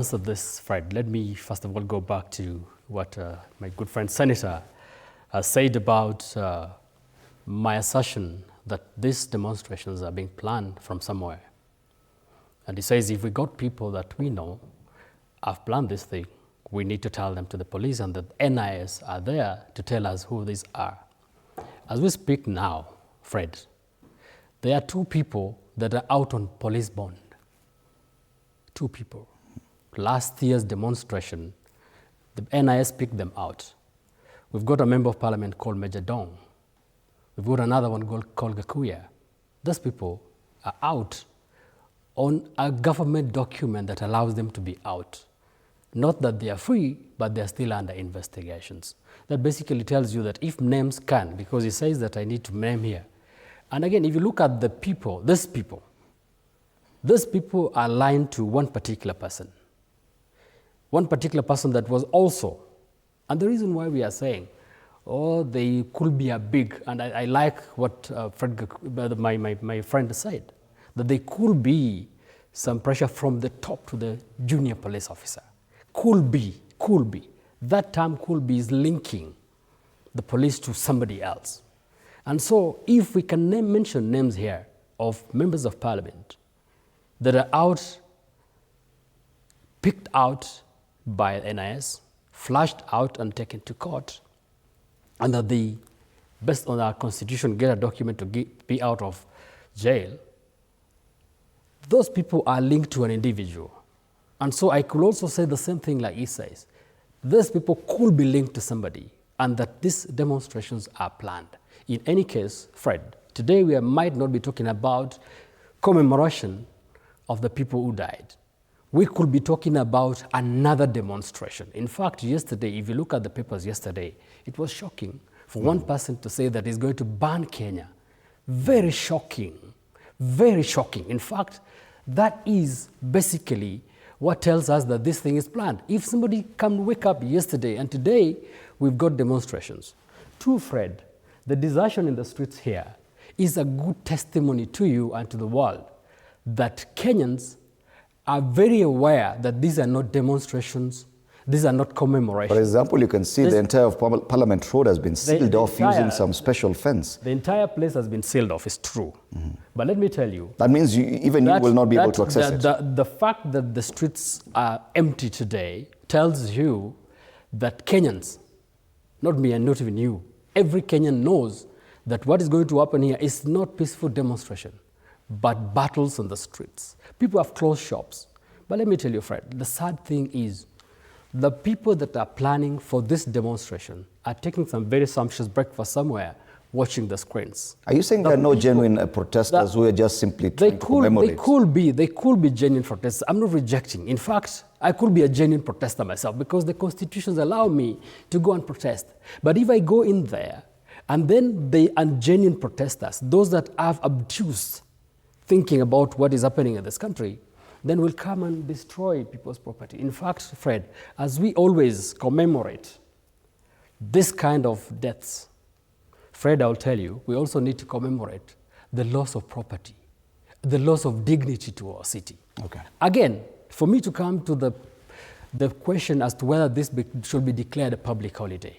Answer this, Fred. Let me first of all go back to what my good friend Senator said about my assertion that these demonstrations are being planned from somewhere. And he says if we got people that we know have planned this thing, we need to tell them to the police, and the NIS are there to tell us who these are. As we speak now, Fred, there are 2 people that are out on police bond. 2 people. Last year's demonstration, the NIS picked them out. We've got a member of parliament called Major Dong. We've got another one called Gakuya. Those people are out on a government document that allows them to be out. Not that they are free, but they are still under investigations. That basically tells you that if names can, because he says that I need to name here. And again, if you look at the people, these people are aligned to one particular person. One particular person that was also, and the reason why we are saying, oh, they could be a big, and I like what my friend said, that they could be some pressure from the top to the junior police officer. Could be. That term could be is linking the police to somebody else. And so if we can mention names here of members of parliament that are out, picked out by NIS, flashed out and taken to court, and that they, based on our constitution, get a document to be out of jail, those people are linked to an individual. And so I could also say the same thing like he says. These people could be linked to somebody, and that these demonstrations are planned. In any case, Fred, today we might not be talking about commemoration of the people who died. We could be talking about another demonstration. In fact, yesterday, if you look at the papers yesterday, it was shocking for one person to say that he's going to ban Kenya. Very shocking, very shocking. In fact, that is basically what tells us that this thing is planned. If somebody can wake up yesterday and today we've got demonstrations. True, Fred, the desertion in the streets here is a good testimony to you and to the world that Kenyans are very aware that these are not demonstrations, these are not commemorations. For example, you can see the entire Parliament Road has been sealed off using some special fence. The entire place has been sealed off, it's true. But let me tell you. That memeans you will not be able to access it. The fact that the streets are empty today tells you that Kenyans, not me and not even you, every Kenyan knows that what is going to happen here is not peaceful demonstration, but battles on the streets. People have closed shops. But let me tell you, Fred, the sad thing is the people that are planning for this demonstration are taking some very sumptuous breakfast somewhere, watching the screens. Are you saying there are no genuine protesters who are just simply trying to commemorate? They could be genuine protesters. I'm not rejecting. In fact, I could be a genuine protester myself because the constitutions allow me to go and protest. But if I go in there and then they are genuine protesters, those that have obtuse thinking about what is happening in this country, then will come and destroy people's property. In fact, Fred, as we always commemorate this kind of deaths, Fred, I'll tell you, we also need to commemorate the loss of property, the loss of dignity to our city. Okay. Again, for me to come to the question as to whether this should be declared a public holiday.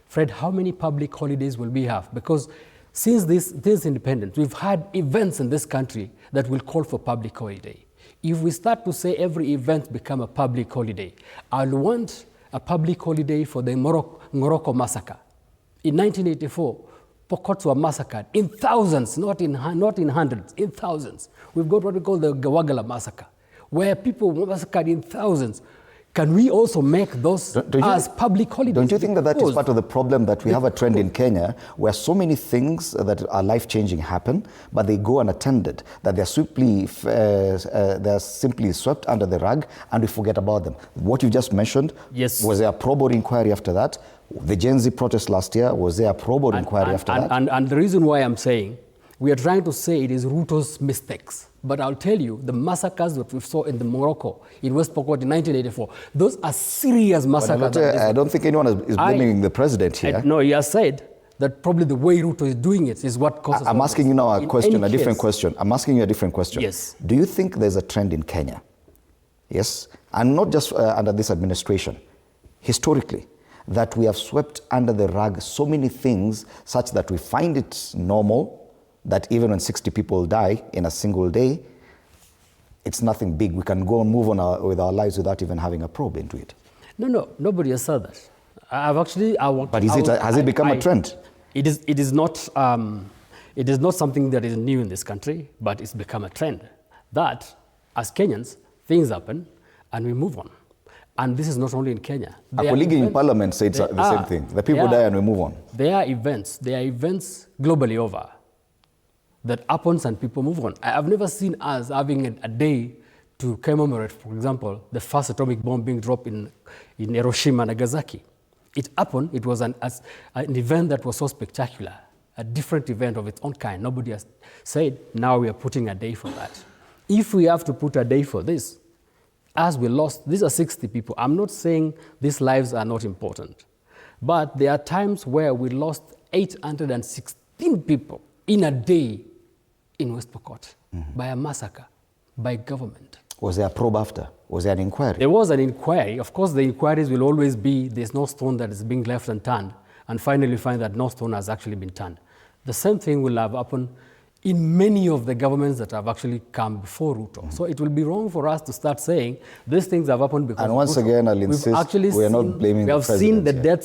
Fred, how many public holidays will we have? Because since this independence, we've had events in this country that will call for public holiday. If we start to say every event become a public holiday, I'll want a public holiday for the Morocco massacre. In 1984, Pokots were massacred in thousands, not in hundreds, in thousands. We've got what we call the Gawagala massacre, where people were massacred in thousands. Can we also make those as public holidays? Don't you think that is part of the problem, that we have a trend in Kenya where so many things that are life-changing happen, but they go unattended, that they're simply swept under the rug and we forget about them? What you just mentioned, yes. Was there a pro-board inquiry after that? The Gen Z protest last year, was there a pro-board inquiry after that? And the reason why I'm saying, we are trying to say it is Ruto's mistakes. But I'll tell you, the massacres that we saw in the Morocco, in West Pokot in 1984, those are serious massacres. I don't think anyone is blaming the president here. No, he has said that probably the way Ruto is doing it is what causes. I'm asking you now a different question. I'm asking you a different question. Yes. Do you think there's a trend in Kenya yes, and not just under this administration, historically, that we have swept under the rug so many things such that we find it normal that even when 60 people die in a single day, it's nothing big. We can go and move on with our lives without even having a probe into it. No, nobody has said that. But has it become a trend? It is not something that is new in this country, but it's become a trend that as Kenyans, things happen and we move on. And this is not only in Kenya. A colleague in parliament said the same thing. The people die and we move on. There are events globally over that happens and people move on. I have never seen us having a day to commemorate, for example, the first atomic bomb being dropped in Hiroshima and Nagasaki. It happened, it was an event that was so spectacular, a different event of its own kind. Nobody has said, now we are putting a day for that. If we have to put a day for this, as we lost, these are 60 people. I'm not saying these lives are not important, but there are times where we lost 816 people in a day in West Pokot by a massacre, by government. Was there a probe after? Was there an inquiry? There was an inquiry. Of course, the inquiries will always be, there's no stone that is being left unturned, and finally find that no stone has actually been turned. The same thing will have happened in many of the governments that have actually come before Ruto. So it will be wrong for us to start saying these things have happened because and once Ruto. Again, I'll insist, we are not blaming the president.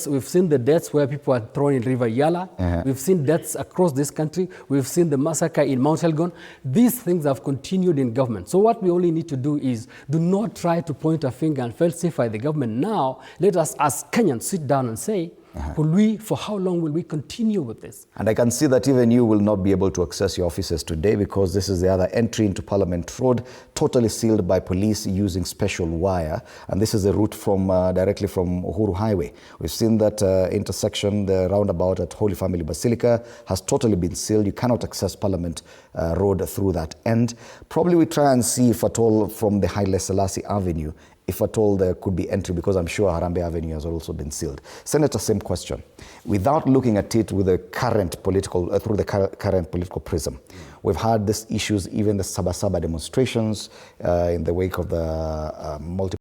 We've seen the deaths where people are thrown in River Yala. We've seen deaths across this country. We've seen the massacre in Mount Elgon. These things have continued in government. So what we only need to do is do not try to point a finger and falsify the government. Now, let us as Kenyans sit down and say, for how long will we continue with this? And I can see that even you will not be able to access your offices today because this is the other entry into Parliament Road, totally sealed by police using special wire. And this is the route from directly from Uhuru Highway. We've seen that intersection, the roundabout at Holy Family Basilica has totally been sealed. You cannot access Parliament Road through that end. Probably we try and see if at all from the Haile Selassie Avenue, if at all there could be entry, because I'm sure Harambee Avenue has also been sealed. Senator, same question. Without looking at it with the current political, through the current political prism, we've had these issues, even the Sabasaba demonstrations in the wake of the multiple